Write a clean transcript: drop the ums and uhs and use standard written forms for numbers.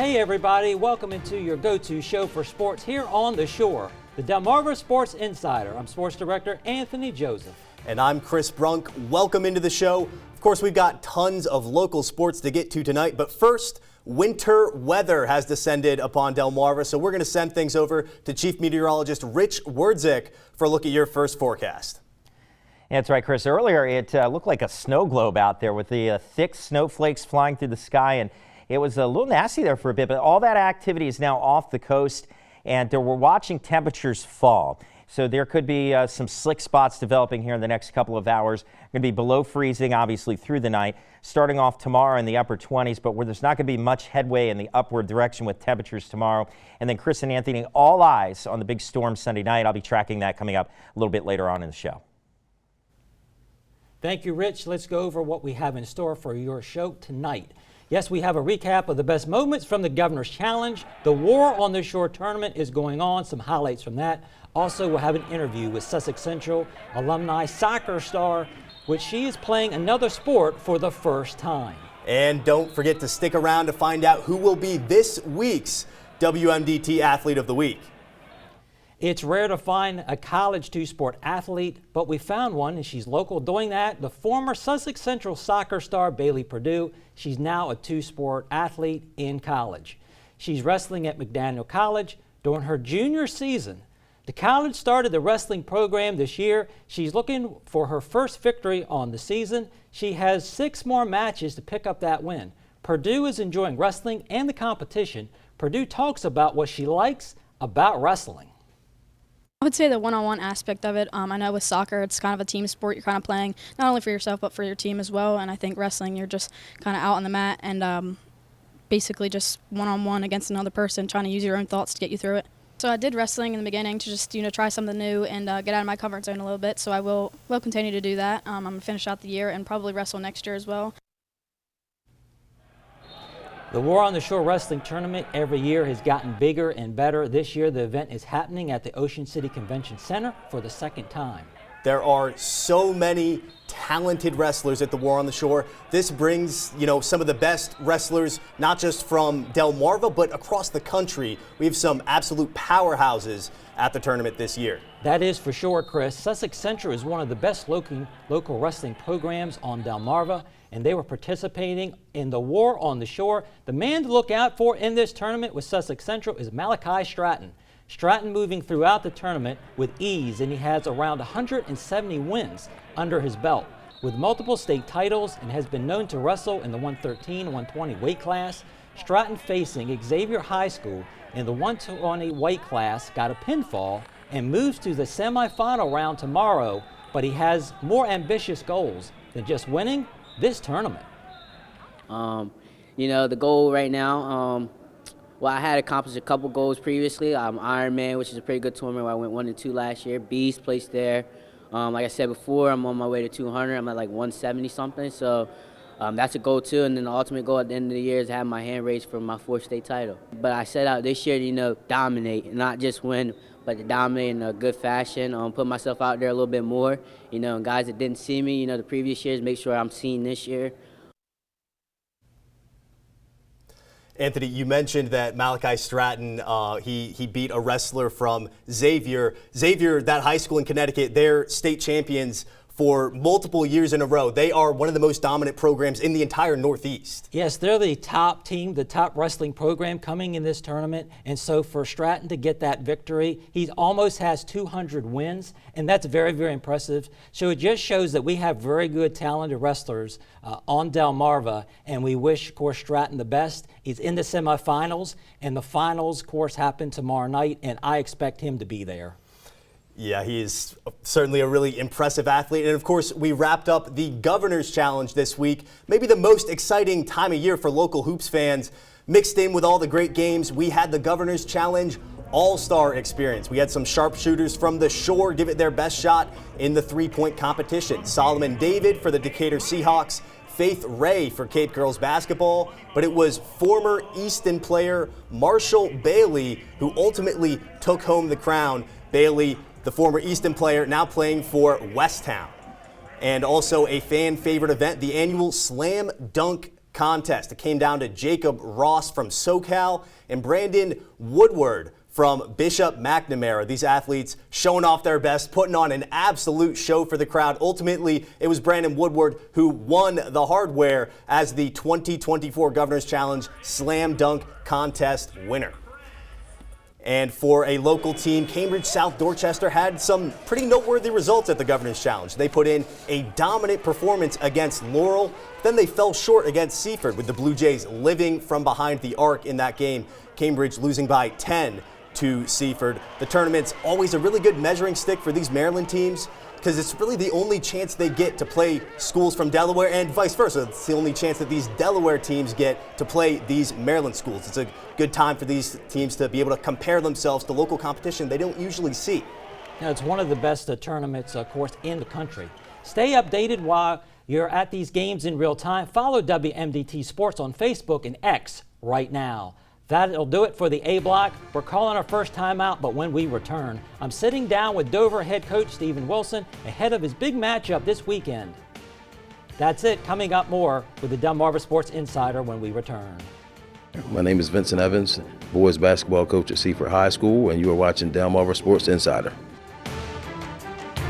Hey everybody, welcome into your go-to show for sports here on the shore, the Delmarva Sports Insider. I'm Sports Director Anthony Joseph. And I'm Chris Brunk. Welcome into the show. Of course, we've got tons of local sports to get to tonight, but first, winter weather has descended upon Delmarva, so we're going to send things over to Chief Meteorologist Rich Werdzik for a look at your first forecast. Yeah, that's right, Chris. Earlier, it looked like a snow globe out there with the thick snowflakes flying through the sky, and it was a little nasty there for a bit, but all that activity is now off the coast, and we're watching temperatures fall. So there could be some slick spots developing here in the next couple of hours. Going to be below freezing, obviously, through the night, starting off tomorrow in the upper 20s, but where there's not going to be much headway in the upward direction with temperatures tomorrow. And then Chris and Anthony, all eyes on the big storm Sunday night. I'll be tracking that coming up a little bit later on in the show. Thank you, Rich. Let's go over what we have in store for your show tonight. Yes, we have a recap of the best moments from the Governor's Challenge. The War on the Shore tournament is going on, some highlights from that. Also, we'll have an interview with Sussex Central alumni soccer star, which she is playing another sport for the first time. And don't forget to stick around to find out who will be this week's WMDT Athlete of the Week. It's rare to find a college two-sport athlete, but we found one, and she's local doing that. The former Sussex Central soccer star, Bailey Perdue. She's now a two-sport athlete in college. She's wrestling at McDaniel College during her junior season. The college started the wrestling program this year. She's looking for her first victory on the season. She has 6 more matches to pick up that win. Perdue is enjoying wrestling and the competition. Perdue talks about what she likes about wrestling. I would say the one-on-one aspect of it. I know with soccer, it's kind of a team sport. You're kind of playing not only for yourself, but for your team as well. And I think wrestling, you're just kind of out on the mat and basically just one-on-one against another person, trying to use your own thoughts to get you through it. So I did wrestling in the beginning to just, try something new and get out of my comfort zone a little bit. So I will continue to do that. I'm going to finish out the year and probably wrestle next year as well. The War on the Shore Wrestling Tournament every year has gotten bigger and better. This year, the event is happening at the Ocean City Convention Center for the second time. There are so many talented wrestlers at the War on the Shore. This brings, some of the best wrestlers, not just from Delmarva, but across the country. We have some absolute powerhouses at the tournament this year. That is for sure, Chris. Sussex Central is one of the best local wrestling programs on Delmarva, and they were participating in the War on the Shore. The man to look out for in this tournament with Sussex Central is Malachi Stratton. Stratton moving throughout the tournament with ease, and he has around 170 wins under his belt with multiple state titles and has been known to wrestle in the 113 and 120 weight class. Stratton facing Xavier High School in the 120 weight class got a pinfall and moves to the semifinal round tomorrow, but he has more ambitious goals than just winning this tournament. The goal right now, I had accomplished a couple goals previously. Ironman, which is a pretty good tournament where I went 1 and 2 last year. Beast placed there. Like I said before, I'm on my way to 200. I'm at like 170 something. So that's a goal too. And then the ultimate goal at the end of the year is to have my hand raised for my 4th state title. But I set out this year dominate, not just win, but to dominate in a good fashion. Put myself out there a little bit more. And guys that didn't see me, the previous years, make sure I'm seen this year. Anthony, you mentioned that Malachi Stratton, he beat a wrestler from Xavier. Xavier, that high school in Connecticut, they're state champions for multiple years in a row. They are one of the most dominant programs in the entire Northeast. Yes, they're the top team, the top wrestling program coming in this tournament. And so for Stratton to get that victory, he almost has 200 wins, and that's very, very impressive. So it just shows that we have very good, talented wrestlers on Delmarva, and we wish, of course, Stratton the best. He's in the semifinals, and the finals, of course, happen tomorrow night, and I expect him to be there. Yeah, he is certainly a really impressive athlete. And of course, we wrapped up the Governor's Challenge this week. Maybe the most exciting time of year for local hoops fans. Mixed in with all the great games, we had the Governor's Challenge All-Star experience. We had some sharpshooters from the shore give it their best shot in the 3-point competition. Solomon David for the Decatur Seahawks, Faith Ray for Cape Girls basketball, but it was former Easton player Marshall Bailey who ultimately took home the crown. Bailey, the former Easton player, now playing for Westtown. And also a fan favorite event, the annual Slam Dunk contest. It came down to Jacob Ross from SoCal and Brandon Woodward from Bishop McNamara. These athletes showing off their best, putting on an absolute show for the crowd. Ultimately, it was Brandon Woodward who won the hardware as the 2024 Governor's Challenge Slam Dunk Contest winner. And for a local team, Cambridge South Dorchester had some pretty noteworthy results at the Governor's Challenge. They put in a dominant performance against Laurel, then they fell short against Seaford, with the Blue Jays living from behind the arc in that game. Cambridge losing by 10 to Seaford. The tournament's always a really good measuring stick for these Maryland teams because it's really the only chance they get to play schools from Delaware and vice versa. It's the only chance that these Delaware teams get to play these Maryland schools. It's a good time for these teams to be able to compare themselves to local competition they don't usually see. Now, it's one of the best tournaments, of course, in the country. Stay updated while you're at these games in real time. Follow WMDT Sports on Facebook and X right now. That'll do it for the A block. We're calling our first time out, but when we return, I'm sitting down with Dover head coach Stephen Wilson ahead of his big matchup this weekend. That's it. Coming up more with the Delmarva Sports Insider when we return. My name is Vincent Evans, boys basketball coach at Seaford High School, and you are watching Delmarva Sports Insider.